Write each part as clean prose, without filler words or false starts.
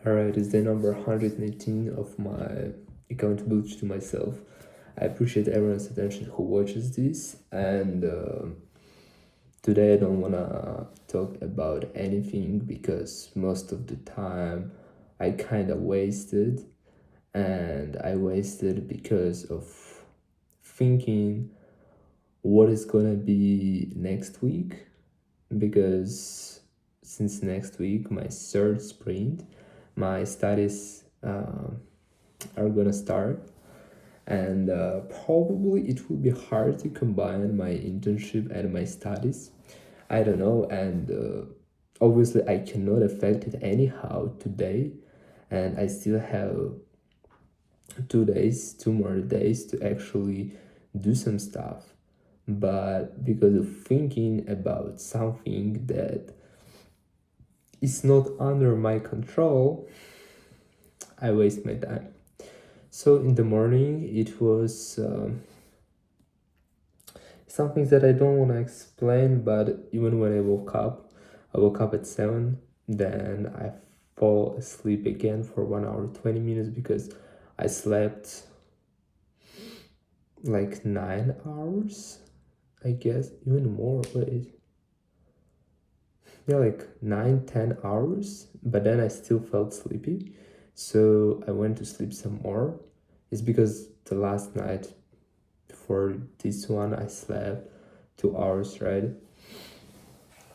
Alright, it's day number 118 of my accountability to myself. I appreciate everyone's attention who watches this, and today I don't wanna talk about anything because most of the time I kinda wasted, and I wasted because of thinking what is gonna be next week, because since next week my third sprint, my studies are gonna start, and probably it will be hard to combine my internship and my studies. I don't know, and obviously I cannot affect it anyhow today, and I still have 2 more days to actually do some stuff. But because of thinking about something that is not under my control, I waste my time. So in the morning, it was something that I don't want to explain, but even when I woke up at 7, then I fall asleep again for 1 hour 20 minutes because I slept like 9 hours, I guess, even more. Wait, yeah, like 9-10 hours, but then I still felt sleepy, so I went to sleep some more. It's because the last night for this one I slept 2 hours, right?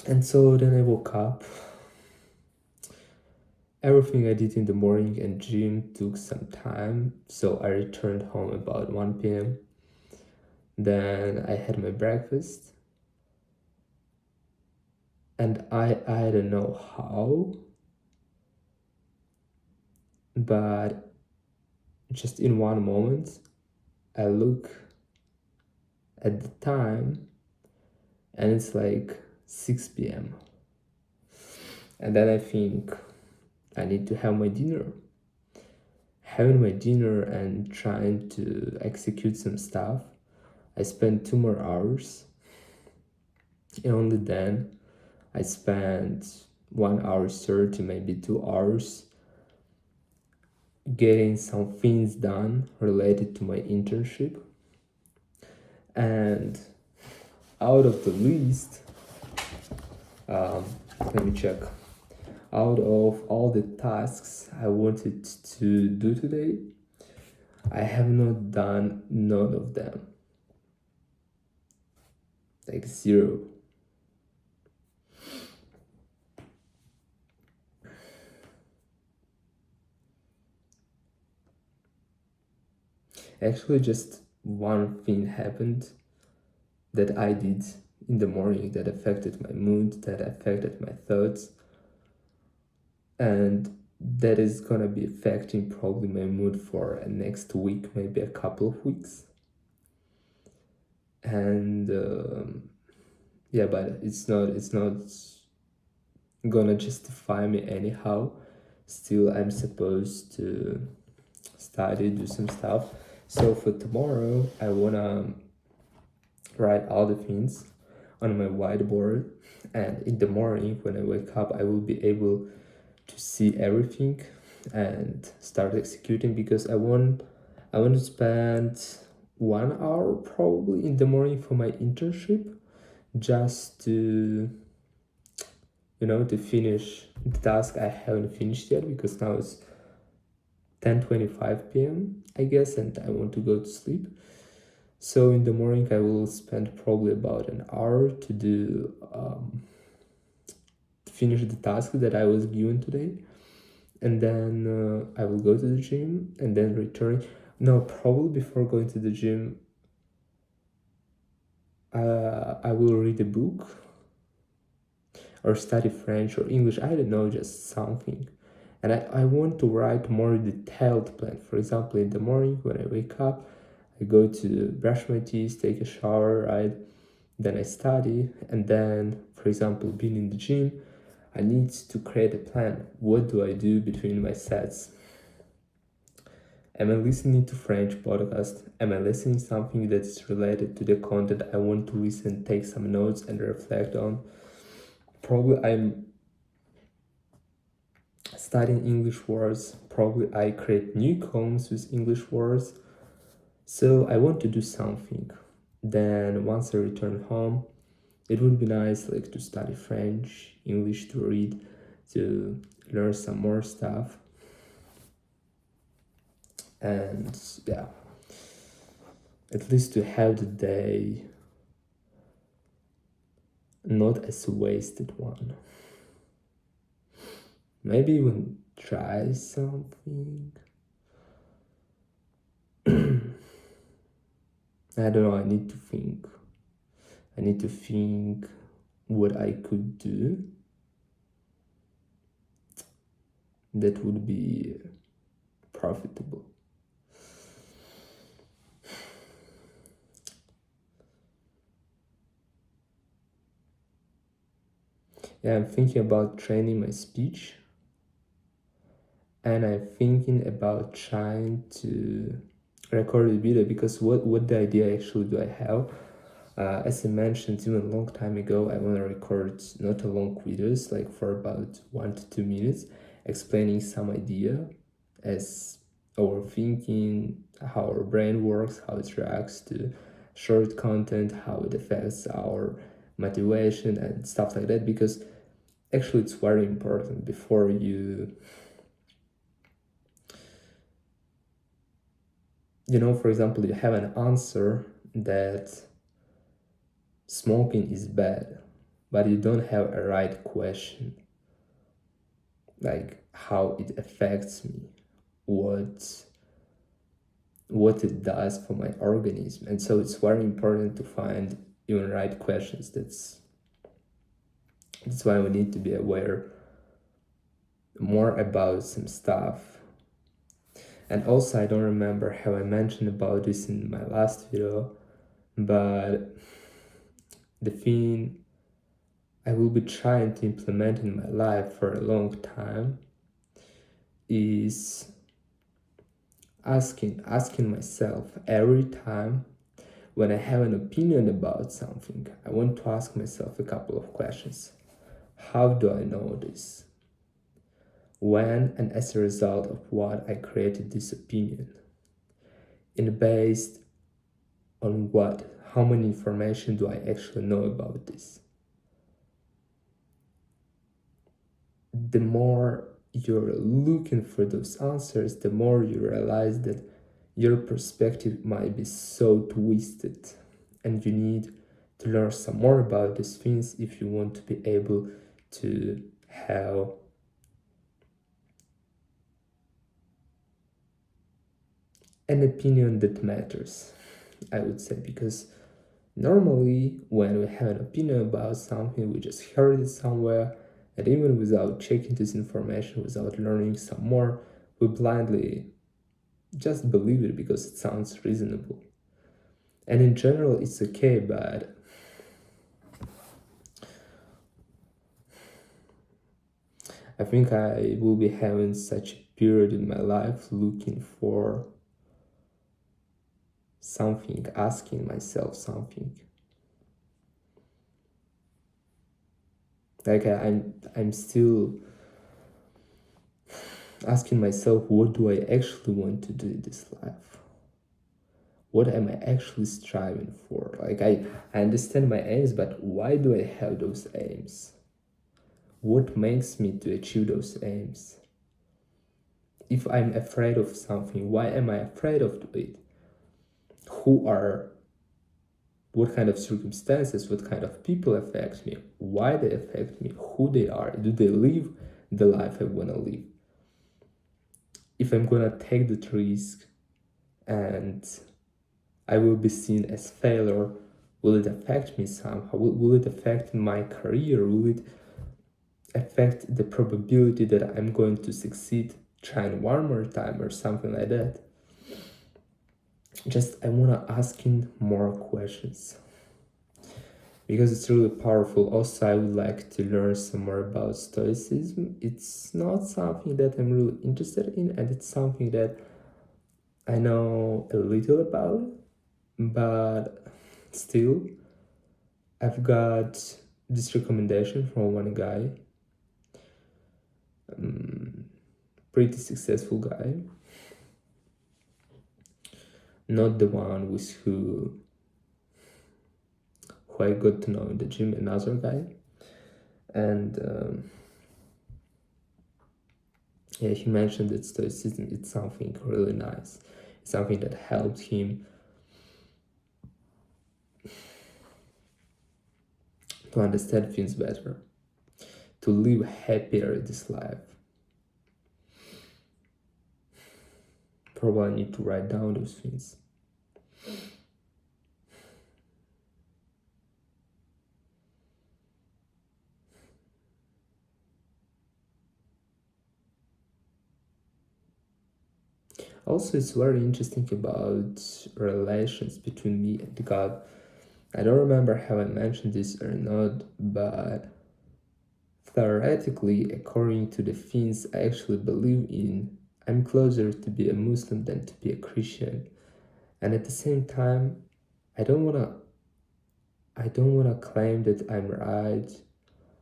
And so then I woke up. Everything I did in the morning and gym took some time, so I returned home about 1 p.m. Then I had my breakfast, and I don't know how, but just in one moment I look at the time and it's like 6 p.m. And then I think I need to have my dinner. Having my dinner and trying to execute some stuff, I spent 2 more hours. And only then I spent 1 hour 30, maybe 2 hours getting some things done related to my internship. And out of the list, let me check. Out of all the tasks I wanted to do today, I have not done none of them. Like zero. Actually, just one thing happened that I did in the morning that affected my mood, that affected my thoughts, and that is gonna be affecting probably my mood for next week, maybe a couple of weeks. And yeah, but it's not gonna justify me anyhow. Still, I'm supposed to study, do some stuff. So for tomorrow, I wanna write all the things on my whiteboard, and in the morning when I wake up, I will be able to see everything and start executing, because I want to spend 1 hour probably in the morning for my internship, just to to finish the task I haven't finished yet, because now it's 10:25 p.m. I guess, and I want to go to sleep. So in the morning I will spend probably about an hour to do to finish the task that I was given today, and then I will go to the gym and then return. No, probably before going to the gym, I will read a book or study French or English. I don't know, just something. And I want to write more detailed plan. For example, in the morning when I wake up, I go to brush my teeth, take a shower, right? Then I study, and then, for example, being in the gym, I need to create a plan. What do I do between my sets? Am I listening to French podcast? Am I listening something that is related to the content I want to listen, take some notes and reflect on? Probably I'm studying English words. Probably I create new columns with English words. So I want to do something. Then once I return home, it would be nice like to study French, English, to read, to learn some more stuff. And yeah, at least to have the day not as a wasted one. Maybe even try something. I don't know, I need to think. I need to think what I could do that would be profitable. Yeah, I'm thinking about training my speech, and I'm thinking about trying to record a video, because what the idea actually do I have? As I mentioned even a long time ago, I want to record not a long videos, like for about 1 to 2 minutes, explaining some idea as our thinking, how our brain works, how it reacts to short content, how it affects our motivation and stuff like that, because actually it's very important before you for example, you have an answer that smoking is bad, but you don't have a right question, like how it affects me, what it does for my organism. And so it's very important to find even right questions. That's why we need to be aware more about some stuff. And also, I don't remember how I mentioned about this in my last video, but the thing I will be trying to implement in my life for a long time is asking myself every time when I have an opinion about something, I want to ask myself a couple of questions. How do I know this? When and as a result of what I created this opinion? And based on what? How many information do I actually know about this? The more you're looking for those answers, the more you realize that your perspective might be so twisted, and you need to learn some more about these things if you want to be able to have an opinion that matters, I would say, because normally when we have an opinion about something, we just heard it somewhere, and even without checking this information, without learning some more, we blindly just believe it because it sounds reasonable. And in general, it's okay, but I think I will be having such a period in my life looking for something, asking myself something. Like I'm still asking myself, what do I actually want to do in this life? What am I actually striving for? Like I understand my aims, but why do I have those aims? What makes me to achieve those aims? If I'm afraid of something, why am I afraid of it? What kind of circumstances, what kind of people affect me, why they affect me, who they are, do they live the life I want to live? If I'm gonna take the risk and I will be seen as failure, will it affect me somehow? Will it affect my career? Will it affect the probability that I'm going to succeed trying one more time or something like that? Just I want to asking more questions because it's really powerful. Also, I would like to learn some more about Stoicism. It's not something that I'm really interested in, and it's something that I know a little about, but still, I've got this recommendation from one guy. pretty successful guy, not the one with who I got to know in the gym, another guy. And yeah, he mentioned that stoicism is something really nice. It's something that helped him to understand things better, to live happier this life. Probably I need to write down those things. Also, it's very interesting about relations between me and God. I don't remember how I mentioned this or not, but theoretically, according to the things I actually believe in, I'm closer to be a Muslim than to be a Christian. And at the same time, I don't wanna claim that I'm right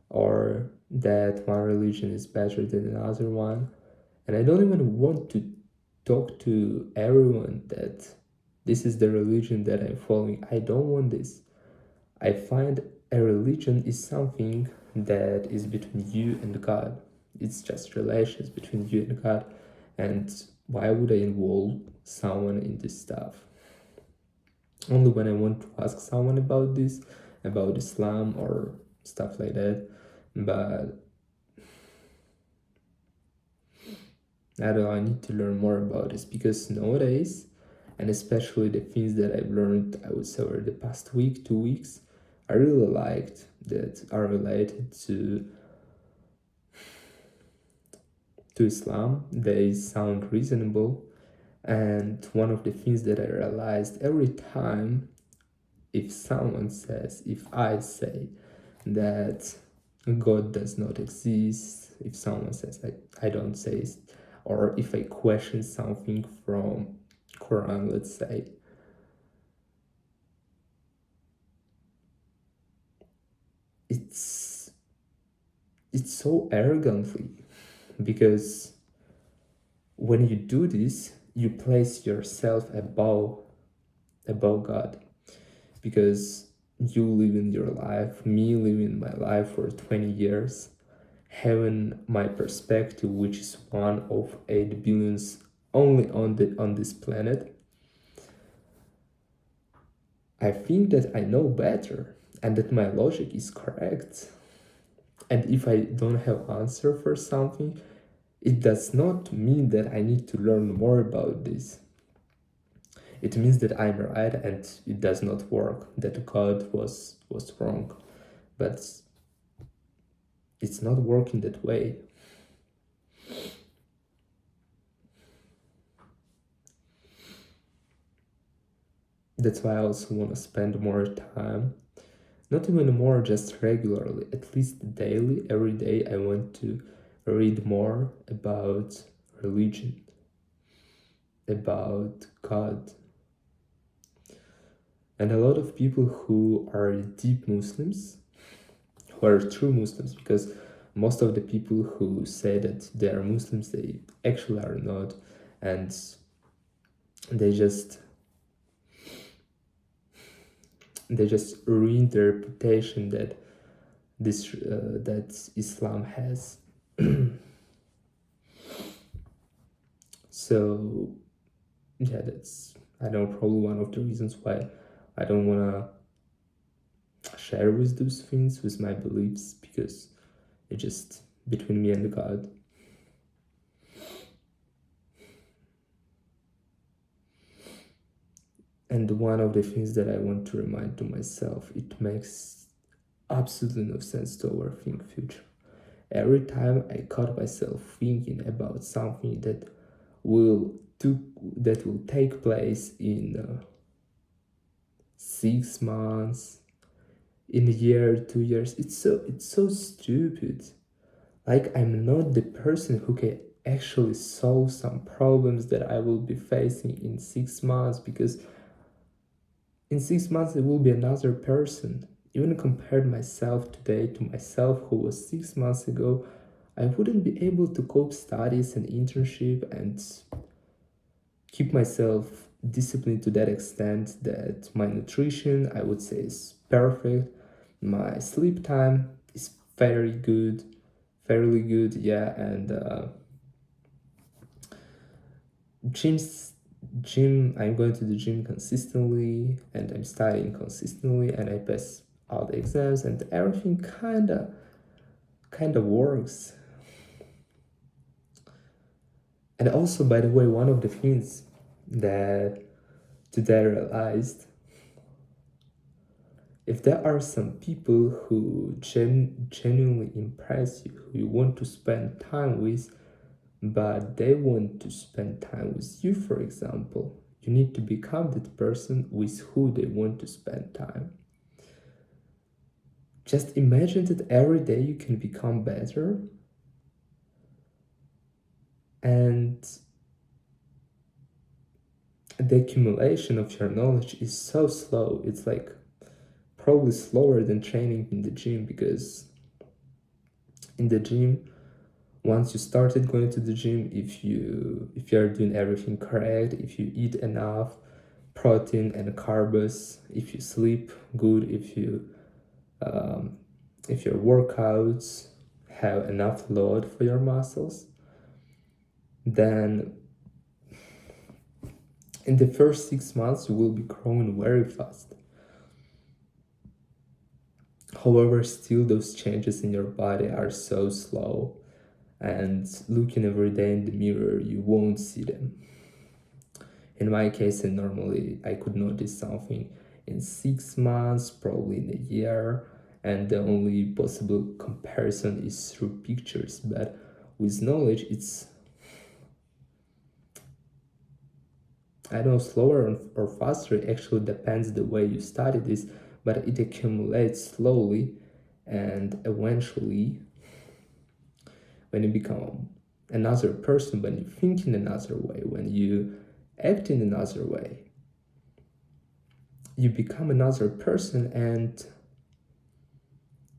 or that one religion is better than another one. And I don't even want to talk to everyone that this is the religion that I'm following. I don't want this. I find a religion is something that is between you and God. It's just relations between you and God. And why would I involve someone in this stuff? Only when I want to ask someone about this, about Islam or stuff like that. But I don't know, I need to learn more about this because nowadays, and especially the things that I've learned, I would say over the past week, 2 weeks, I really liked that are related to Islam. They sound reasonable. And one of the things that I realized every time, if I say that God does not exist, if someone says I don't say it, or if I question something from Quran, let's say, it's so arrogantly, because when you do this, you place yourself above God, because you live in your life, me living my life for 20 years, having my perspective, which is one of 8 billions only on this planet. I think that I know better and that my logic is correct. And if I don't have answer for something, it does not mean that I need to learn more about this. It means that I'm right and it does not work, that God was wrong. But it's not working that way. That's why I also want to spend more time, not even more, just regularly, at least daily, every day. I want to read more about religion, about God. And a lot of people who are deep Muslims, who are true Muslims, because most of the people who say that they are Muslims, they actually are not, and they just ruin the reputation that that Islam has. So yeah, that's, I know, probably one of the reasons why I don't wanna share with those things, with my beliefs, because it's just between me and God. And one of the things that I want to remind to myself, it makes absolutely no sense to overthink future. Every time I caught myself thinking about something will that will take place in 6 months, in a year, 2 years, it's so stupid. Like, I'm not the person who can actually solve some problems that I will be facing in 6 months, because in 6 months it will be another person. Even compared myself today to myself who was 6 months ago, I wouldn't be able to cope studies and internship and keep myself disciplined to that extent that my nutrition, I would say, is perfect. My sleep time is very good, fairly good, yeah, and gyms gym I'm going to the gym consistently and I'm studying consistently and I pass all the exams and everything kinda works. And also, by the way, one of the things that today I realized, if there are some people who genuinely impress you, who you want to spend time with, but they want to spend time with you, for example, you need to become that person with who they want to spend time. Just imagine that every day you can become better, and the accumulation of your knowledge is so slow. It's like probably slower than training in the gym, because in the gym, once you started going to the gym, if you are doing everything correct, if you eat enough protein and carbs, if you sleep good, if your workouts have enough load for your muscles, then in the first 6 months you will be growing very fast. However, still those changes in your body are so slow, and looking every day in the mirror, you won't see them. In my case, and normally I could notice something in 6 months, probably in a year, and the only possible comparison is through pictures. But with knowledge, it's, I don't know, slower or faster. It actually depends the way you study this, but it accumulates slowly, and eventually, when you become another person, when you think in another way, when you act in another way, you become another person, and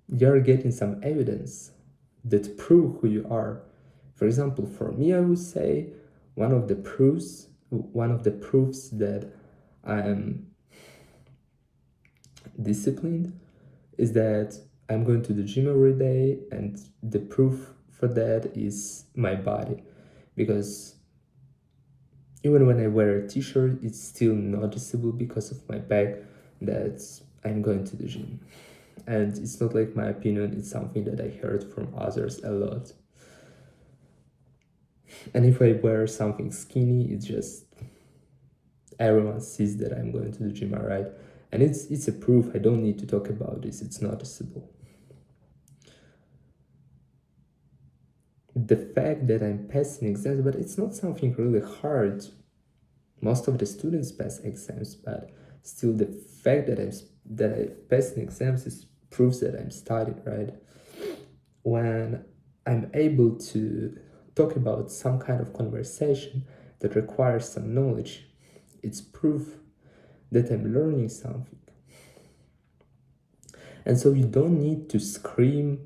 you're getting some evidence that prove who you are. For example, for me, I would say one of the proofs that I am disciplined is that I'm going to the gym every day, and the proof for that is my body, because even when I wear a t-shirt, it's still noticeable because of my back that I'm going to the gym. And it's not like my opinion, it's something that I heard from others a lot. And if I wear something skinny, it's just everyone sees that I'm going to the gym, alright? And it's a proof. I don't need to talk about this, it's noticeable. The fact that I'm passing exams, but it's not something really hard. Most of the students pass exams, but still the fact that I pass in exams is proves that I'm studying, right? When I'm able to talk about some kind of conversation that requires some knowledge, it's proof that I'm learning something. And so you don't need to scream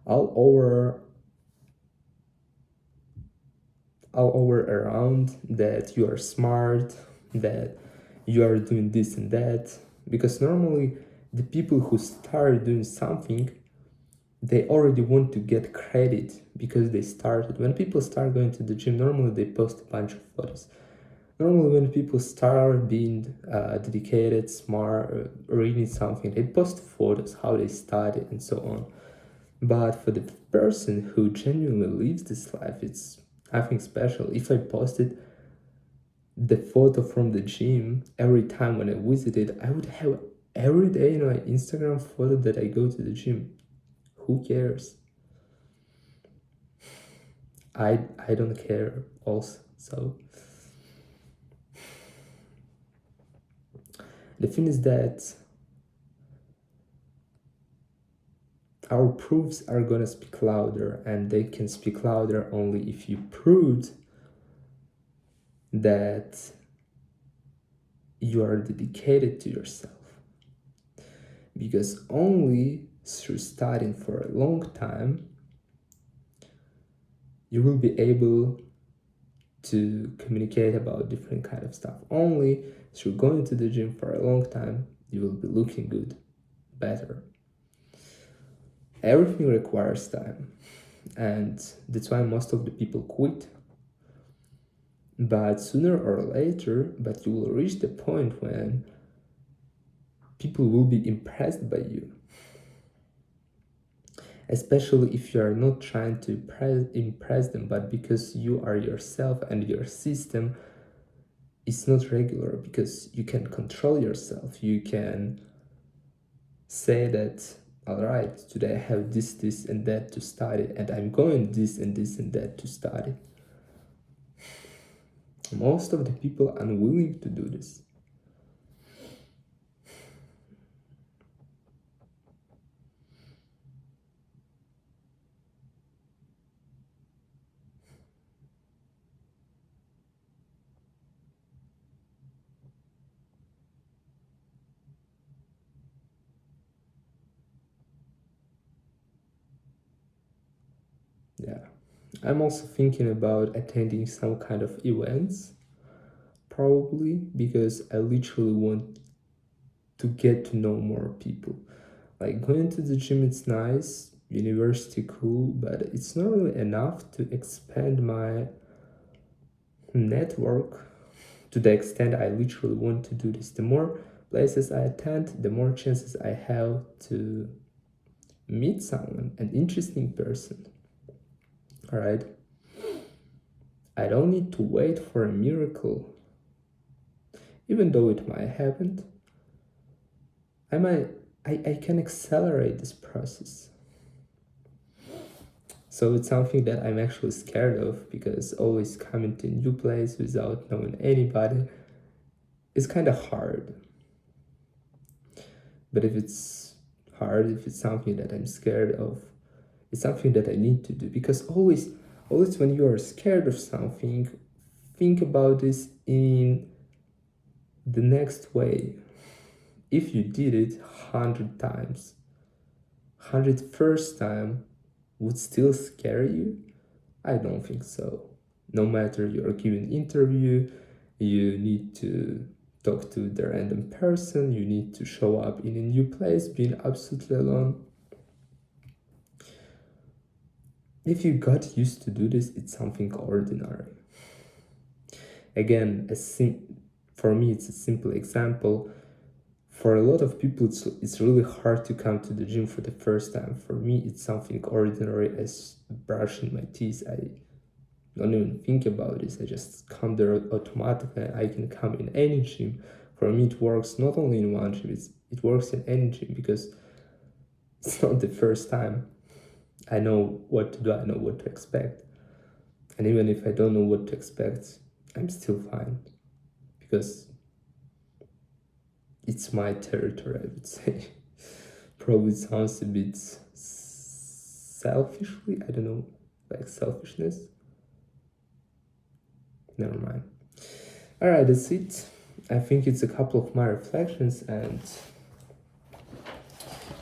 all over around that you are smart, that you are doing this and that, because normally the people who start doing something, they already want to get credit because they started. When people start going to the gym, normally they post a bunch of photos. Normally when people start being dedicated, smart, reading something, they post photos, how they started and so on. But for the person who genuinely lives this life, it's, I think, special. If I posted the photo from the gym every time when I visited, I would have every day in my Instagram photo that I go to the gym. Who cares? I don't care also. So the thing is that our proofs are gonna speak louder, and they can speak louder only if you proved that you are dedicated to yourself. Because only through studying for a long time you will be able to communicate about different kind of stuff. Only through going to the gym for a long time, you will be looking good, better. Everything requires time, and that's why most of the people quit. But sooner or later, but you will reach the point when people will be impressed by you, especially if you are not trying to impress them, but because you are yourself and your system is not regular, because you can control yourself. You can say that, all right, today I have this and that to study, and I'm going this and that to study. Most of the people are unwilling to do this. Yeah. I'm also thinking about attending some kind of events, probably because I literally want to get to know more people. Like going to the gym, it's nice, university cool, but it's not really enough to expand my network to the extent I literally want to do this. The more places I attend, the more chances I have to meet someone, an interesting person. All right. I don't need to wait for a miracle. Even though it might happen, I can accelerate this process. So it's something that I'm actually scared of, because always coming to a new place without knowing anybody is kind of hard. But if it's hard, if it's something that I'm scared of, it's something that I need to do. Because always when you are scared of something, think about this in the next way. If you did it 100 times, 101st time would still scare you? I don't think so. No matter you're giving interview, you need to talk to the random person, you need to show up in a new place, being absolutely alone. If you got used to do this, it's something ordinary. Again, for me, it's a simple example. For a lot of people, it's really hard to come to the gym for the first time. For me, it's something ordinary as brushing my teeth. I don't even think about this. I just come there automatically. I can come in any gym. For me, it works not only in one gym, it works in any gym, because it's not the first time. I know what to do, I know what to expect. And even if I don't know what to expect, I'm still fine, because it's my territory, I would say. Probably sounds a bit selfishly, I don't know, like selfishness. Never mind. All right, that's it. I think it's a couple of my reflections, and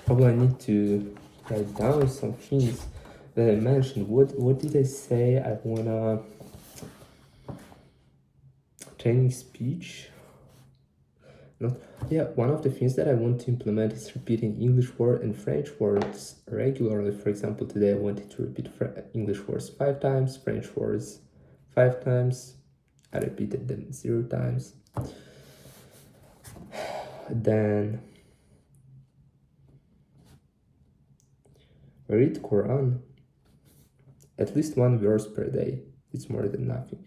probably I need to write down some things that I mentioned. What did I say? I wanna training speech. Not yeah. One of the things that I want to implement is repeating English word and French words regularly. For example, today I wanted to repeat English words 5 times, French words 5 times. I repeated them 0 times. Then read Quran at least 1 verse per day. It's more than nothing.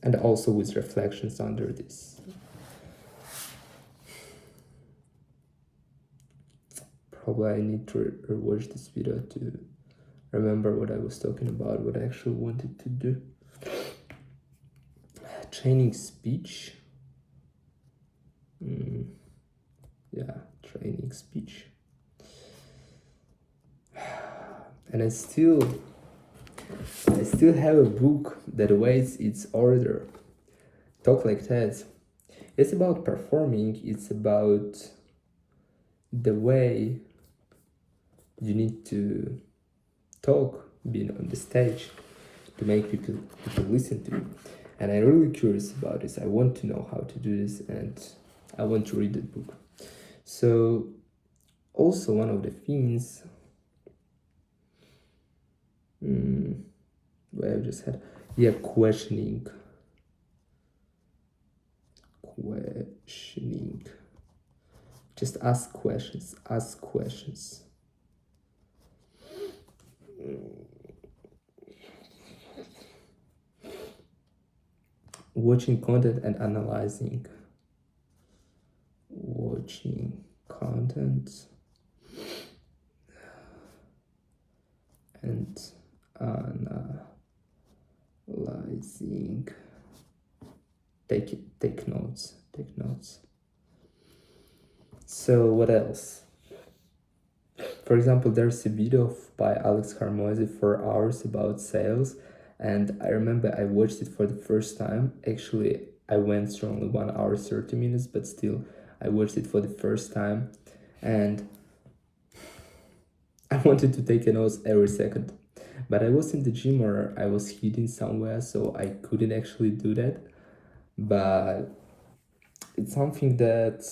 And also with reflections under this. Probably I need to rewatch this video to remember what I was talking about, what I actually wanted to do. Training speech. Yeah, training speech. And I still have a book that waits its order. Talk Like That. It's about performing, it's about the way you need to talk, being on the stage, to make people listen to you. And I'm really curious about this. I want to know how to do this, and I want to read the book. So also one of the things where I just had questioning. Just ask questions. Watching content and analyzing. Watching content and analyzing. Take notes. So what else? For example, there's a video by Alex Hormozi, 4 hours about sales, and I remember I watched it for the first time. Actually, I went through only 1 hour 30 minutes, but still I watched it for the first time, and I wanted to take notes every second, but I was in the gym or I was hidden somewhere, so I couldn't actually do that. But it's something that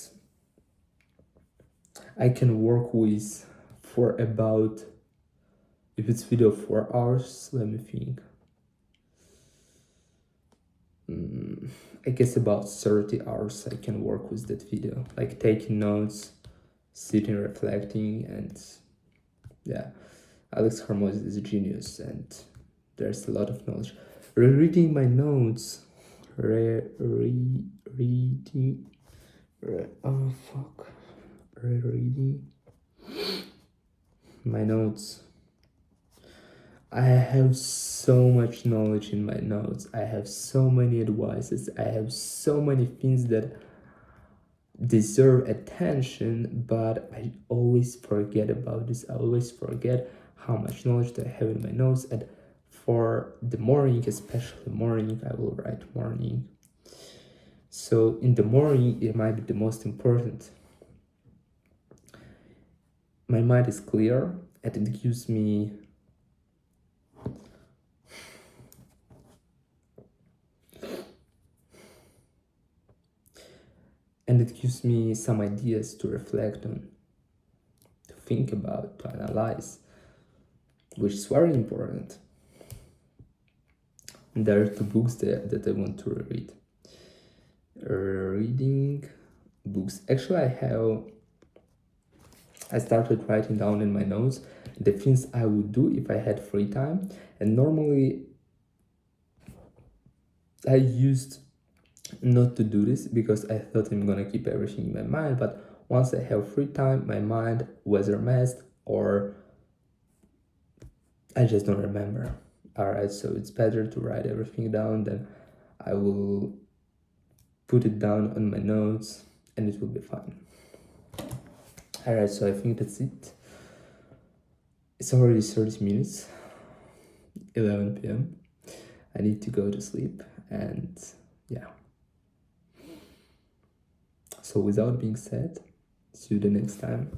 I can work with for about, if it's video 4 hours, let me think. I guess about 30 hours I can work with that video, like taking notes, sitting, reflecting, and yeah, Alex Hormozi is a genius, and there's a lot of knowledge. Rereading my notes, rereading my notes. I have so much knowledge in my notes. I have so many advices. I have so many things that deserve attention, but I always forget about this. I always forget how much knowledge that I have in my notes. And for the morning, especially morning, I will write morning. So in the morning, it might be the most important. My mind is clear, and it gives me some ideas to reflect on, to think about, to analyze, which is very important. And there are 2 books that I want to read. Reading books. Actually, I started writing down in my notes the things I would do if I had free time. And normally I used not to do this because I thought I'm gonna keep everything in my mind, but once I have free time, my mind whether messed or I just don't remember. Alright, so it's better to write everything down, then I will put it down on my notes and it will be fine. Alright, so I think that's it. It's already 30 minutes, 11 p.m. I need to go to sleep, and yeah. So without being said, see you the next time.